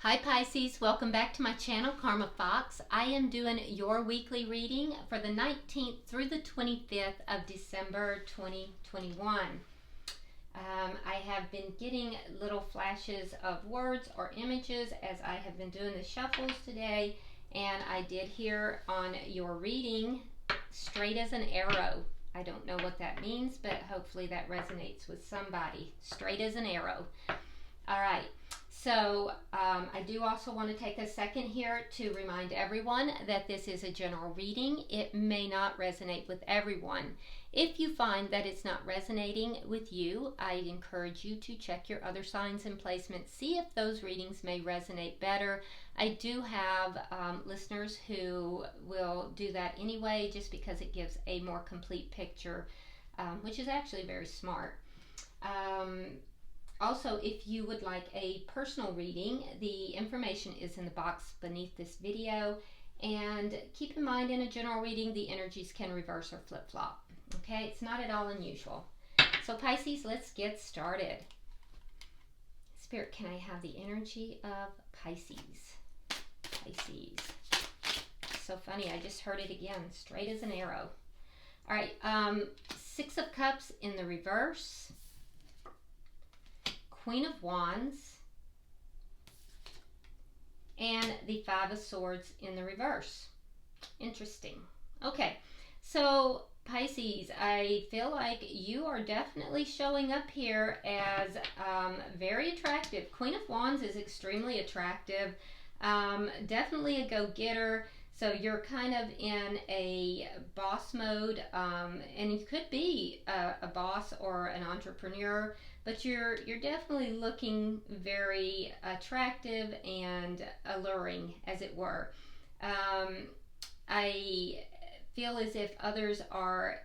Hi Pisces, welcome back to my channel, Karma Fox. I am doing your weekly reading for the 19th through the 25th of December 2021. I have been getting little flashes of words or images as I have been doing the shuffles today, and I did hear on your reading, straight as an arrow. I don't know what that means, but hopefully that resonates with somebody. Straight as an arrow. All right. So I do also want to take a second here to remind everyone that this is a general reading. It may not resonate with everyone. If you find that it's not resonating with you, I encourage you to check your other signs and placements, see if those readings may resonate better. I do have listeners who will do that anyway, just because it gives a more complete picture, which is actually very smart. Also, if you would like a personal reading, the information is in the box beneath this video. And keep in mind, in a general reading, the energies can reverse or flip-flop. Okay, it's not at all unusual. So Pisces, let's get started. Spirit, can I have the energy of Pisces? Pisces. So funny, I just heard it again, straight as an arrow. All right, Six of Cups in the reverse. Queen of Wands, and the Five of Swords in the reverse. Interesting. Okay, so Pisces, I feel like you are definitely showing up here as very attractive. Queen of Wands is extremely attractive, definitely a go-getter. So you're kind of in a boss mode, and you could be a boss or an entrepreneur, but you're definitely looking very attractive and alluring, as it were. I feel as if others are,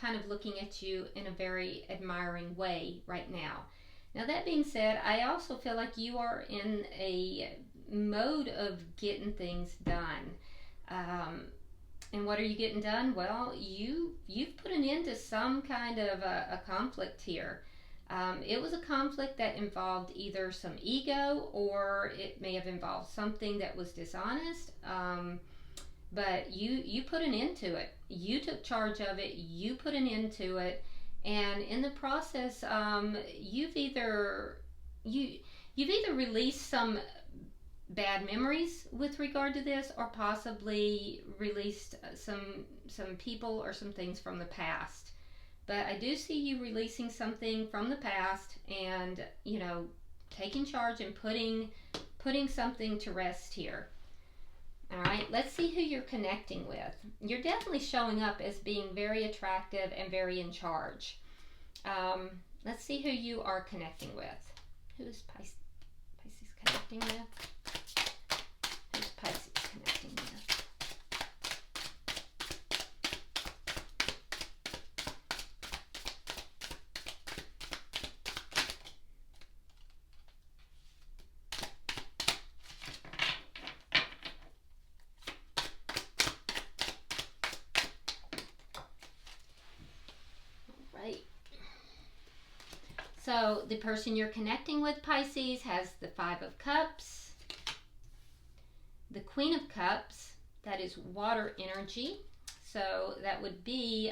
kind of looking at you in a very admiring way right now. Now, that being said, I also feel like you are in a mode of getting things done. And what are you getting done? Well, you've put an end to some kind of a conflict here. It was a conflict that involved either some ego, or it may have involved something that was dishonest. But you put an end to it. You took charge of it. You put an end to it, and in the process, you've either released some bad memories with regard to this, or possibly released some people or some things from the past. But I do see you releasing something from the past and, taking charge and putting something to rest here. All right, let's see who you're connecting with. You're definitely showing up as being very attractive and very in charge. Let's see who you are connecting with. Who is Pisces connecting with? Who's Pisces connecting with? So the person you're connecting with, Pisces, has the Five of Cups, the Queen of Cups, that is water energy. So that would be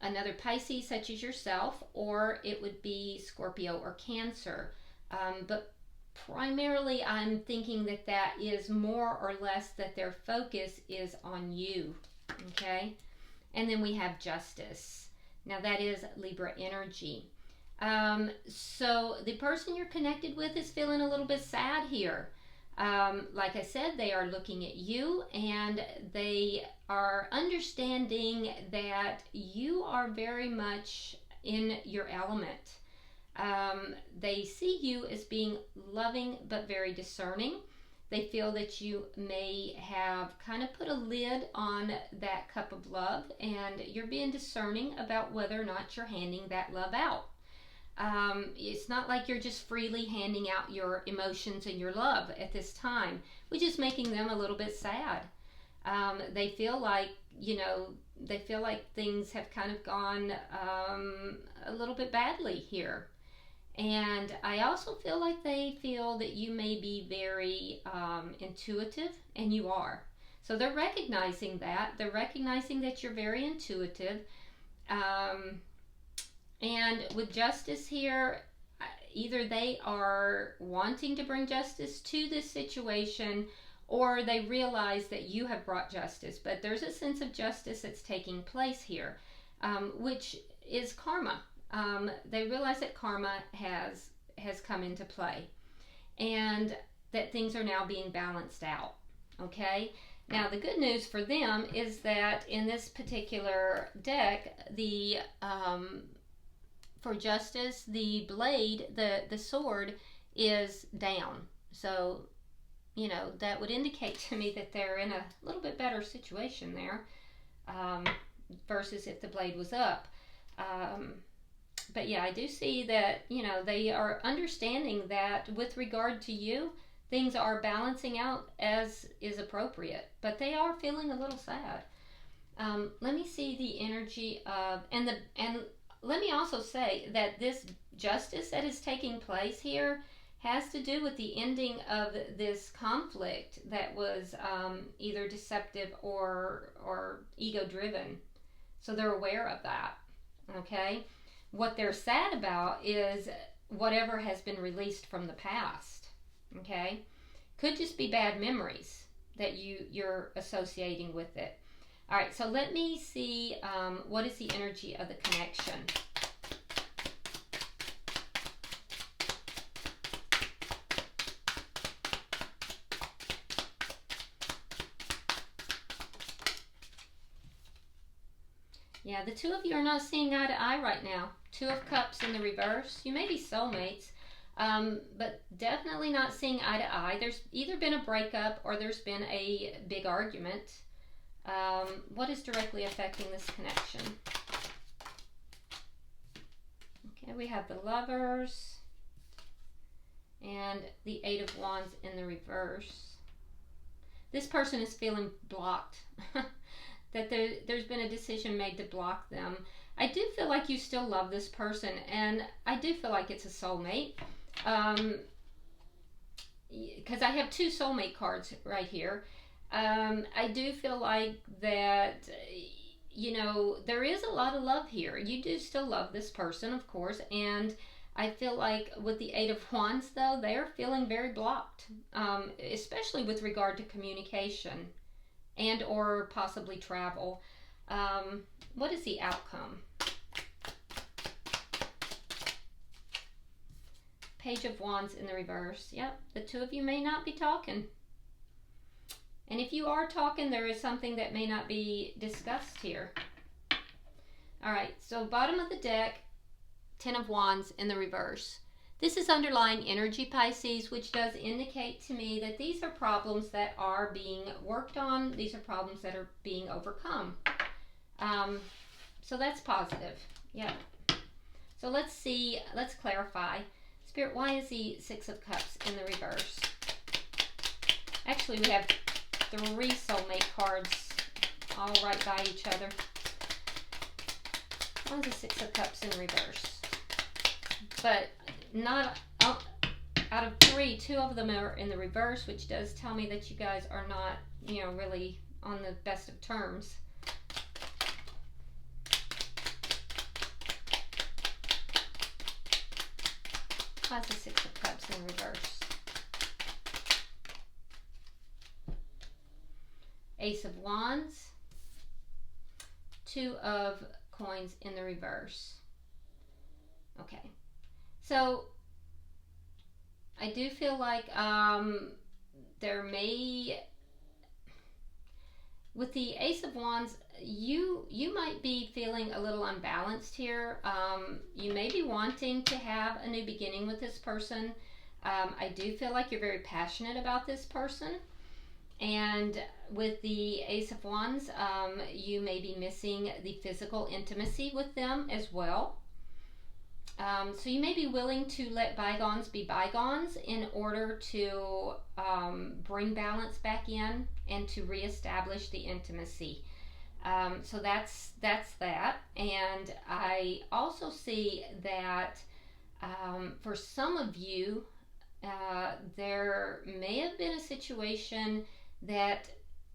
another Pisces such as yourself, or it would be Scorpio or Cancer. But primarily I'm thinking that is more or less that their focus is on you. Okay? And then we have Justice. Now that is Libra energy. So the person you're connected with is feeling a little bit sad here. Like I said, they are looking at you and they are understanding that you are very much in your element. They see you as being loving but very discerning. They feel that you may have kind of put a lid on that cup of love, and you're being discerning about whether or not you're handing that love out. It's not like you're just freely handing out your emotions and your love at this time, which is making them a little bit sad. They feel like, things have kind of gone a little bit badly here. And I also feel like they feel that you may be very intuitive, and you are. So they're recognizing that. They're recognizing that you're very intuitive. Um, and with justice here, either they are wanting to bring justice to this situation, or they realize that you have brought justice. But there's a sense of justice that's taking place here, which is karma. They realize that karma has come into play, and that things are now being balanced out. Okay. Now the good news for them is that in this particular deck, the for justice, the blade, the sword, is down. So, you know, that would indicate to me that they're in a little bit better situation there, versus if the blade was up. But yeah, I do see that, you know, they are understanding that with regard to you, things are balancing out as is appropriate, but they are feeling a little sad. Let me see the energy of, and let me also say that this justice that is taking place here has to do with the ending of this conflict that was either deceptive or ego-driven. So they're aware of that. Okay? What they're sad about is whatever has been released from the past. Okay? Could just be bad memories that you're associating with it. All right, so let me see what is the energy of the connection. Yeah, the two of you are not seeing eye to eye right now. Two of Cups in the reverse. You may be soulmates, but definitely not seeing eye to eye. There's either been a breakup or there's been a big argument. What is directly affecting this connection? Okay, we have the Lovers and the Eight of Wands in the reverse. This person is feeling blocked. That there's been a decision made to block them. I do feel like you still love this person, and I do feel like it's a soulmate. Because I have two soulmate cards right here. I do feel like that, you know, there is a lot of love here. You do still love this person, of course, and I feel like with the Eight of Wands, though, they're feeling very blocked, especially with regard to communication and or possibly travel. What is the outcome? Page of Wands in the reverse. Yep, the two of you may not be talking. And if you are talking, there is something that may not be discussed here. All right, so bottom of the deck, Ten of Wands in the reverse. This is underlying energy, Pisces, which does indicate to me that these are problems that are being worked on. These are problems that are being overcome. So that's positive. Yeah. So let's see, let's clarify. Spirit, why is the Six of Cups in the reverse? Actually, we have three soulmate cards all right by each other. Why is the Six of Cups in reverse? But not out of three, two of them are in the reverse, which does tell me that you guys are not, you know, really on the best of terms. Why is the Six of Cups in reverse? Ace of Wands, Two of Coins in the reverse. Okay. So I do feel like there may, with the Ace of Wands, you might be feeling a little unbalanced here. You may be wanting to have a new beginning with this person. I do feel like you're very passionate about this person. And with the Ace of Wands, you may be missing the physical intimacy with them as well. So you may be willing to let bygones be bygones in order to bring balance back in and to reestablish the intimacy. So that's that. And I also see that For some of you, there may have been a situation that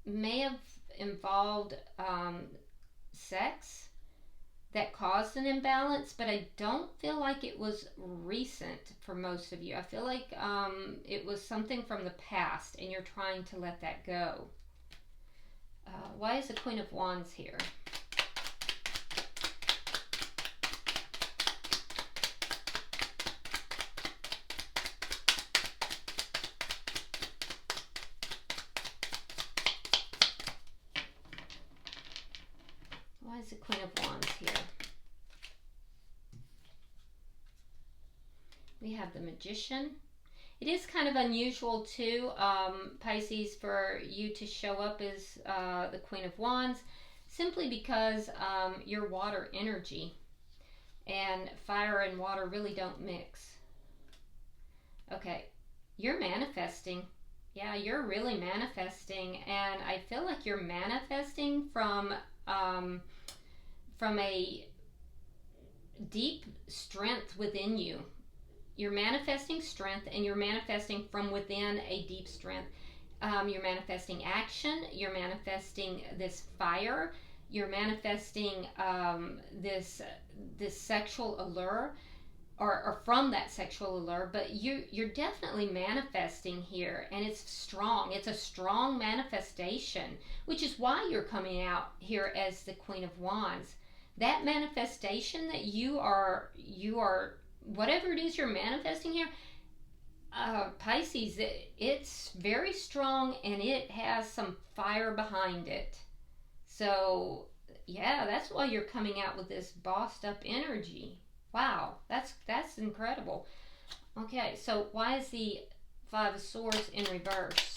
may have involved sex that caused an imbalance, but I don't feel like it was recent for most of you. I feel like it was something from the past and you're trying to let that go. Why is the Queen of Wands here? Why is the Queen of Wands here? We have the Magician. It is kind of unusual too, Pisces, for you to show up as the Queen of Wands, simply because you're water energy, and fire and water really don't mix. Okay, you're manifesting. Yeah, you're really manifesting, and I feel like you're manifesting from a deep strength within you. You're manifesting strength, and you're manifesting from within a deep strength. You're manifesting action. You're manifesting this fire. You're manifesting this sexual allure, or from that sexual allure. But you're definitely manifesting here, and it's strong. It's a strong manifestation, which is why you're coming out here as the Queen of Wands. That manifestation that you are whatever it is you're manifesting here, Pisces, it's very strong, and it has some fire behind it. So yeah, that's why you're coming out with this bossed up energy. Wow, that's incredible. Okay, so why is the Five of Swords in reverse?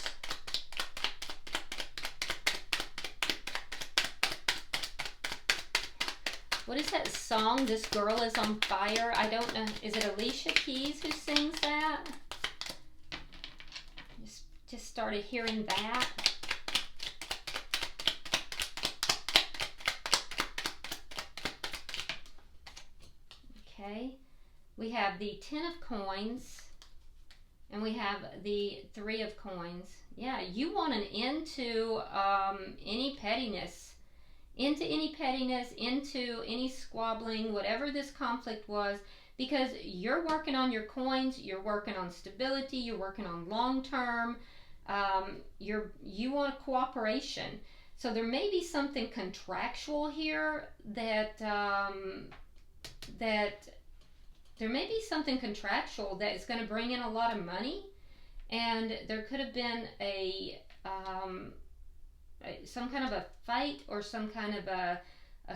What is that song, This Girl Is on Fire? I don't know. Is it Alicia Keys who sings that? Just started hearing that. Okay. We have the Ten of Coins, and we have the Three of Coins. Yeah, you want an end to any pettiness. Into any squabbling, whatever this conflict was, because you're working on your coins, you're working on stability, you're working on long term, you want cooperation. So there may be something contractual here that there may be something contractual that is going to bring in a lot of money, and there could have been some kind of a fight or some kind of a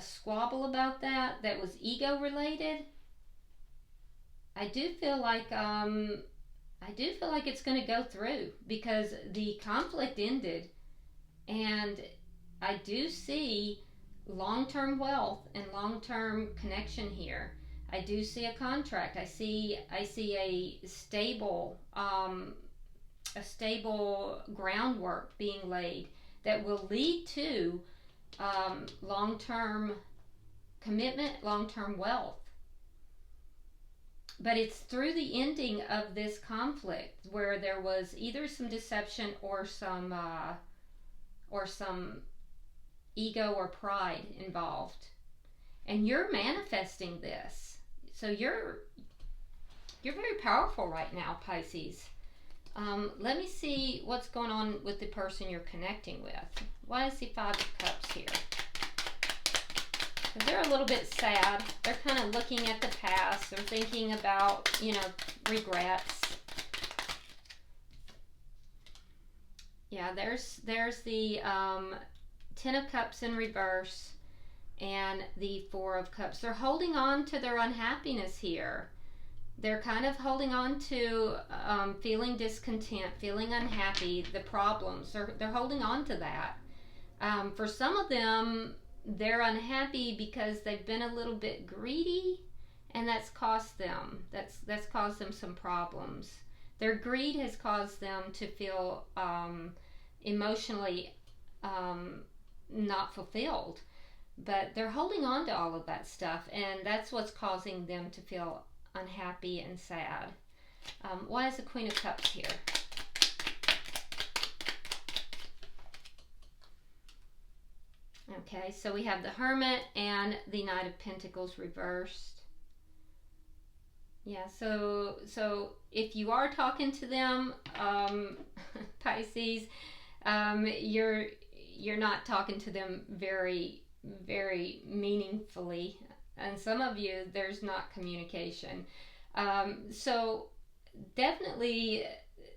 squabble about that was ego related. I do feel like it's going to go through, because the conflict ended, and I do see long-term wealth and long-term connection here. I do see a contract. I see a stable groundwork being laid that will lead to long-term commitment, long-term wealth. But it's through the ending of this conflict where there was either some deception or some ego or pride involved. And you're manifesting this. So you're very powerful right now, Pisces. Let me see what's going on with the person you're connecting with. Why is the Five of Cups here? Because they're a little bit sad. They're kind of looking at the past. They're thinking about, regrets. Yeah, there's the Ten of Cups in reverse and the Four of Cups. They're holding on to their unhappiness here. They're kind of holding on to feeling discontent, feeling unhappy, the problems. They're holding on to that. For some of them, they're unhappy because they've been a little bit greedy, and that's cost them. That's caused them some problems. Their greed has caused them to feel emotionally not fulfilled. But they're holding on to all of that stuff, and that's what's causing them to feel unhappy and sad. Why is the Queen of Cups here? Okay, so we have the Hermit and the Knight of Pentacles reversed. Yeah, so if you are talking to them, Pisces, you're not talking to them very, very meaningfully. And some of you, there's not communication. So definitely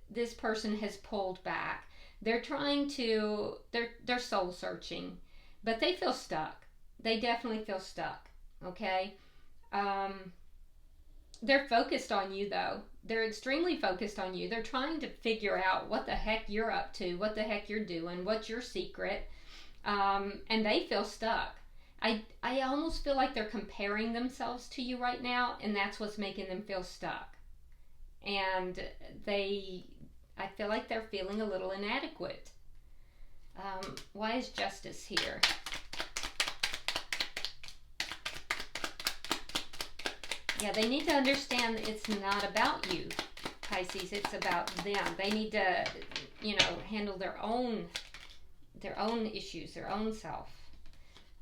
this person has pulled back. They're trying to, they're soul searching, but they feel stuck. They definitely feel stuck, okay? They're focused on you, though. They're extremely focused on you. They're trying to figure out what the heck you're up to, what the heck you're doing, what's your secret, and they feel stuck. I almost feel like they're comparing themselves to you right now, and that's what's making them feel stuck. And I feel like they're feeling a little inadequate. Why is Justice here? Yeah, they need to understand that it's not about you, Pisces. It's about them. They need to, handle their own issues, their own self.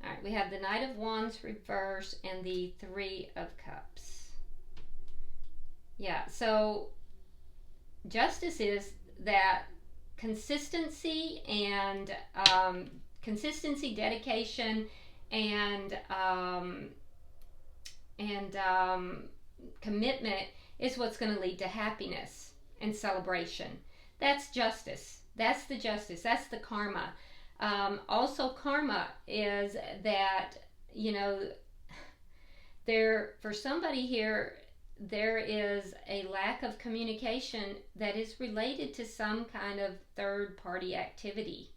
All right, we have the Knight of Wands reverse and the Three of Cups. Yeah, so Justice is that consistency and dedication, and commitment is what's going to lead to happiness and celebration. That's justice. That's the justice. That's the karma. Also, karma is that, for somebody here, there is a lack of communication that is related to some kind of third-party activity.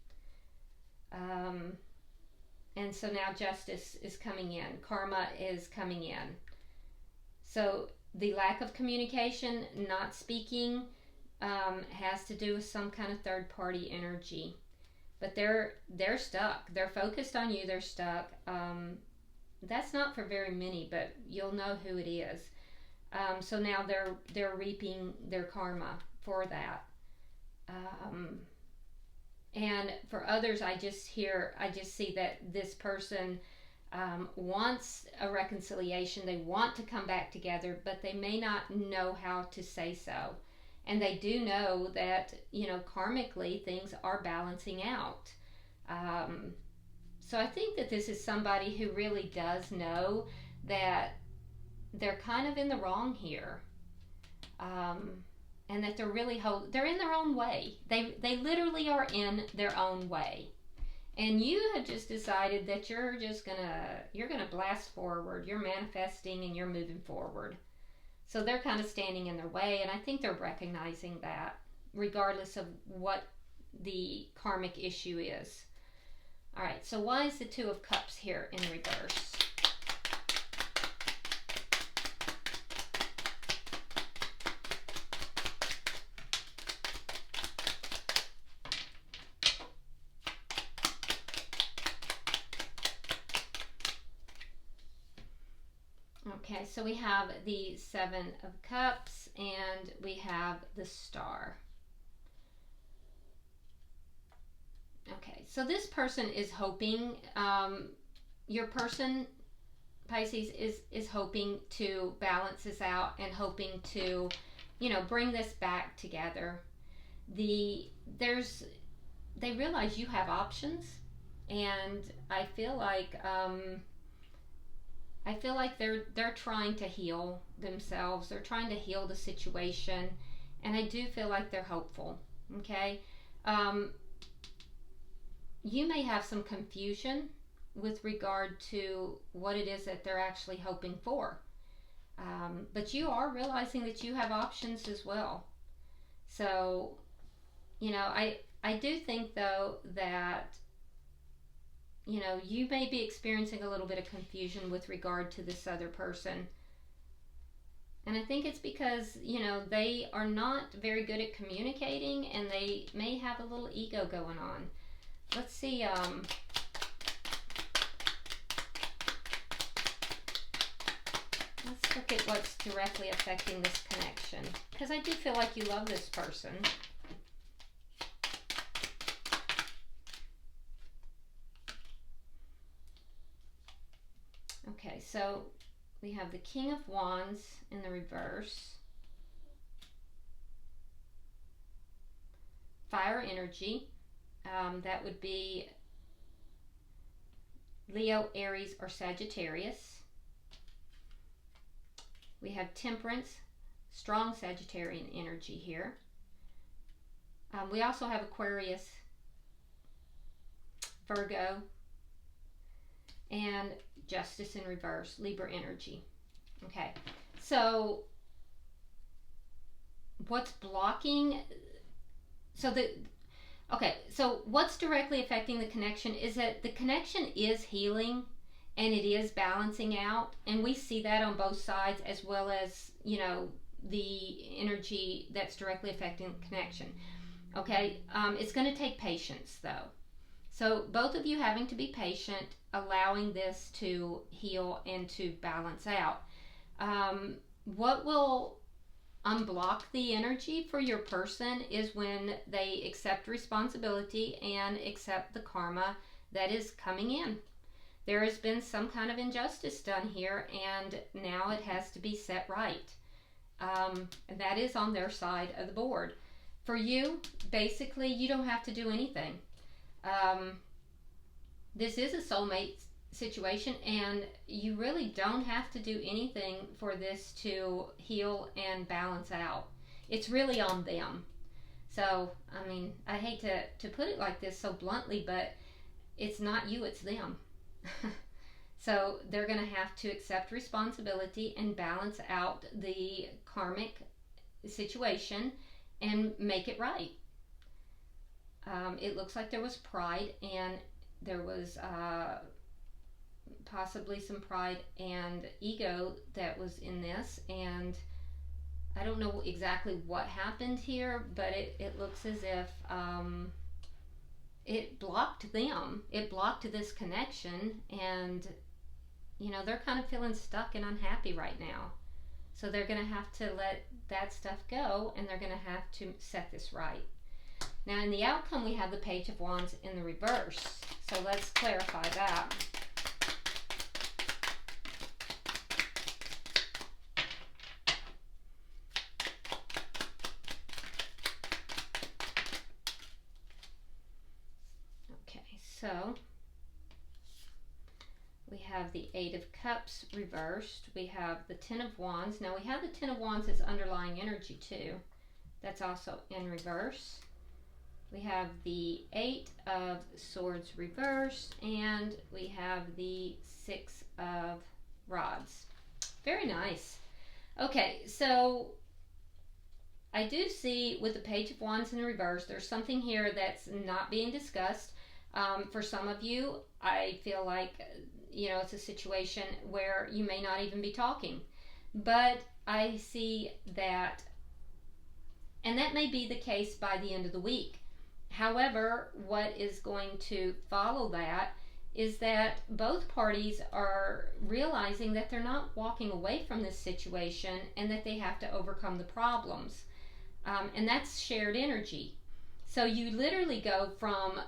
And so now justice is coming in. Karma is coming in. So the lack of communication, not speaking, has to do with some kind of third-party energy. But they're stuck. They're focused on you. They're stuck. That's not for very many, but you'll know who it is. So now they're reaping their karma for that. And for others, I just see that this person wants a reconciliation. They want to come back together, but they may not know how to say so. And they do know that, karmically things are balancing out. So I think that this is somebody who really does know that they're kind of in the wrong here. And that they're really they're in their own way. They literally are in their own way. And you have just decided that you're gonna blast forward. You're manifesting and you're moving forward. So they're kind of standing in their way, and I think they're recognizing that, regardless of what the karmic issue is. All right, so why is the Two of Cups here in reverse? Okay, so we have the Seven of Cups and we have the Star. Okay, so this person is hoping, your person, Pisces, is hoping to balance this out and hoping to, bring this back together. They realize you have options, and I feel like they're trying to heal themselves. They're trying to heal the situation, and I do feel like they're hopeful. Okay, you may have some confusion with regard to what it is that they're actually hoping for, but you are realizing that you have options as well. So, I do think though that you may be experiencing a little bit of confusion with regard to this other person. And I think it's because, they are not very good at communicating, and they may have a little ego going on. Let's see. Let's Let's look at what's directly affecting this connection, because I do feel like you love this person. Okay, so we have the King of Wands in the reverse. Fire energy. That would be Leo, Aries, or Sagittarius. We have Temperance, strong Sagittarian energy here. We also have Aquarius, Virgo, and Justice in reverse, Libra energy. Okay, so what's blocking? So what's directly affecting the connection is that the connection is healing and it is balancing out, and we see that on both sides, as well as, you know, the energy that's directly affecting the connection. Okay, it's going to take patience though. So both of you having to be patient, allowing this to heal and to balance out. What will unblock the energy for your person is when they accept responsibility and accept the karma that is coming in. There has been some kind of injustice done here, and now it has to be set right. And that is on their side of the board. For you, basically, you don't have to do anything. This is a soulmate situation, and you really don't have to do anything for this to heal and balance out. It's really on them. So, I mean, I hate to put it like this so bluntly, but it's not you, it's them. So they're going to have to accept responsibility and balance out the karmic situation and make it right. It looks like there was pride, and there was possibly some pride and ego that was in this, and I don't know exactly what happened here, but it looks as if it blocked them. It blocked this connection, and you know, they're kind of feeling stuck and unhappy right now. So they're going to have to let that stuff go, and they're going to have to set this right. Now in the outcome, we have the Page of Wands in the reverse. So let's clarify that. Okay, so we have the Eight of Cups reversed. We have the Ten of Wands. Now we have the Ten of Wands as underlying energy too. That's also in reverse. We have the Eight of Swords reversed, and we have the Six of Rods. Very nice. Okay, so I do see with the Page of Wands in reverse, there's something here that's not being discussed. For some of you, I feel like, you know, it's a situation where you may not even be talking. But I see that, and that may be the case by the end of the week. However, what is going to follow that is that both parties are realizing that they're not walking away from this situation, and that they have to overcome the problems. And that's shared energy. So you literally go from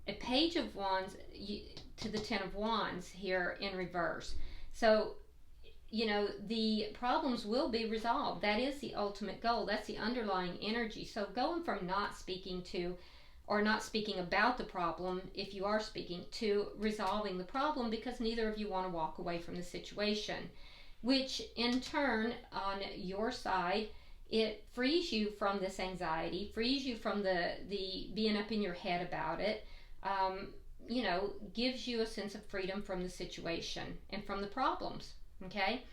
a Page of Wands to the Ten of Wands here in reverse. So, you know, the problems will be resolved. That is the ultimate goal. That's the underlying energy. So going from not speaking to, or not speaking about the problem, if you are speaking, to resolving the problem, because neither of you want to walk away from the situation, which in turn, on your side, it frees you from this anxiety, frees you from the being up in your head about it, you know, gives you a sense of freedom from the situation and from the problems. Okay,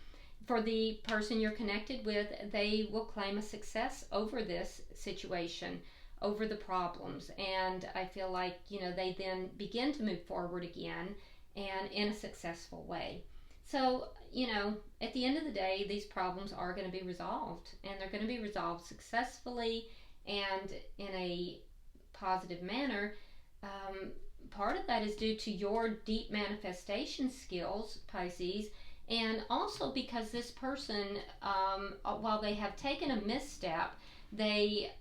for the person you're connected with, they will claim a success over this situation, over the problems, and I feel like, you know, they then begin to move forward again, and in a successful way. So, you know, at the end of the day, these problems are going to be resolved, and they're going to be resolved successfully and in a positive manner. Part of that is due to your deep manifestation skills, Pisces, And also because this person, while they have taken a misstep, they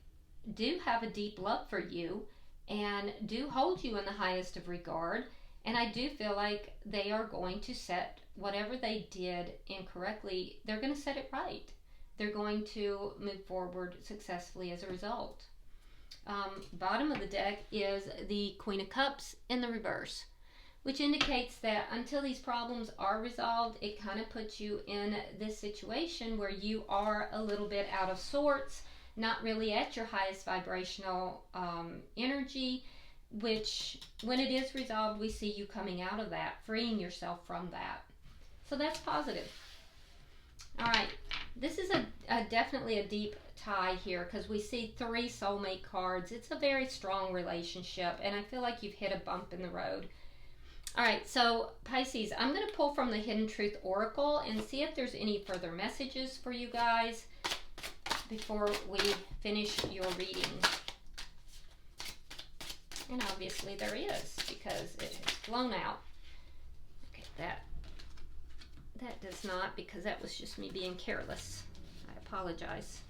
do have a deep love for you and do hold you in the highest of regard. And I do feel like they are going to set whatever they did incorrectly, they're going to set it right. They're going to move forward successfully as a result. Bottom of the deck is the Queen of Cups in the reverse, which indicates that until these problems are resolved, it kind of puts you in this situation where you are a little bit out of sorts, not really at your highest vibrational energy, which when it is resolved, we see you coming out of that, freeing yourself from that. So that's positive. All right, this is definitely a deep tie here because we see 3 soulmate cards. It's a very strong relationship, and I feel like you've hit a bump in the road. All right, so Pisces, I'm going to pull from the Hidden Truth Oracle and see if there's any further messages for you guys before we finish your reading. And obviously there is, because it has flown out. Okay, that does not, because that was just me being careless. I apologize.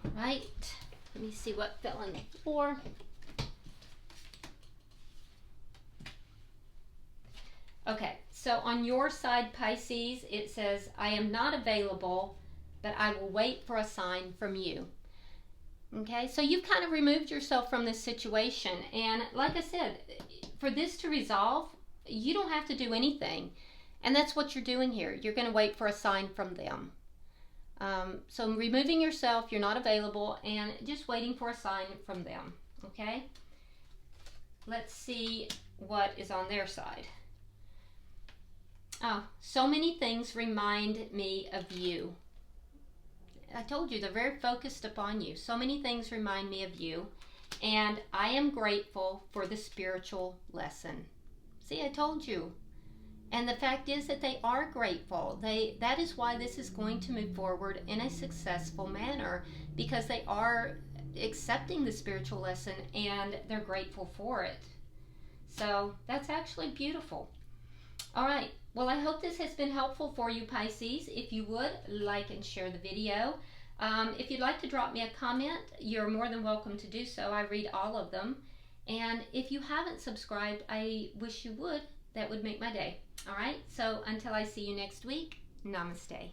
All right, let me see what fell on the floor. Okay, so on your side, Pisces, it says, I am not available, but I will wait for a sign from you. Okay, so you've kind of removed yourself from this situation. And like I said, for this to resolve, you don't have to do anything. And that's what you're doing here. You're going to wait for a sign from them. So removing yourself, you're not available, and just waiting for a sign from them. Okay, let's see what is on their side. Oh, so many things remind me of you. I told you, they're very focused upon you. So many things remind me of you. And I am grateful for the spiritual lesson. See, I told you. And the fact is that they are grateful. That is why this is going to move forward in a successful manner, because they are accepting the spiritual lesson and they're grateful for it. So that's actually beautiful. All right. Well, I hope this has been helpful for you, Pisces. If you would, like and share the video. If you'd like to drop me a comment, you're more than welcome to do so. I read all of them. And if you haven't subscribed, I wish you would. That would make my day. All right? So until I see you next week, namaste.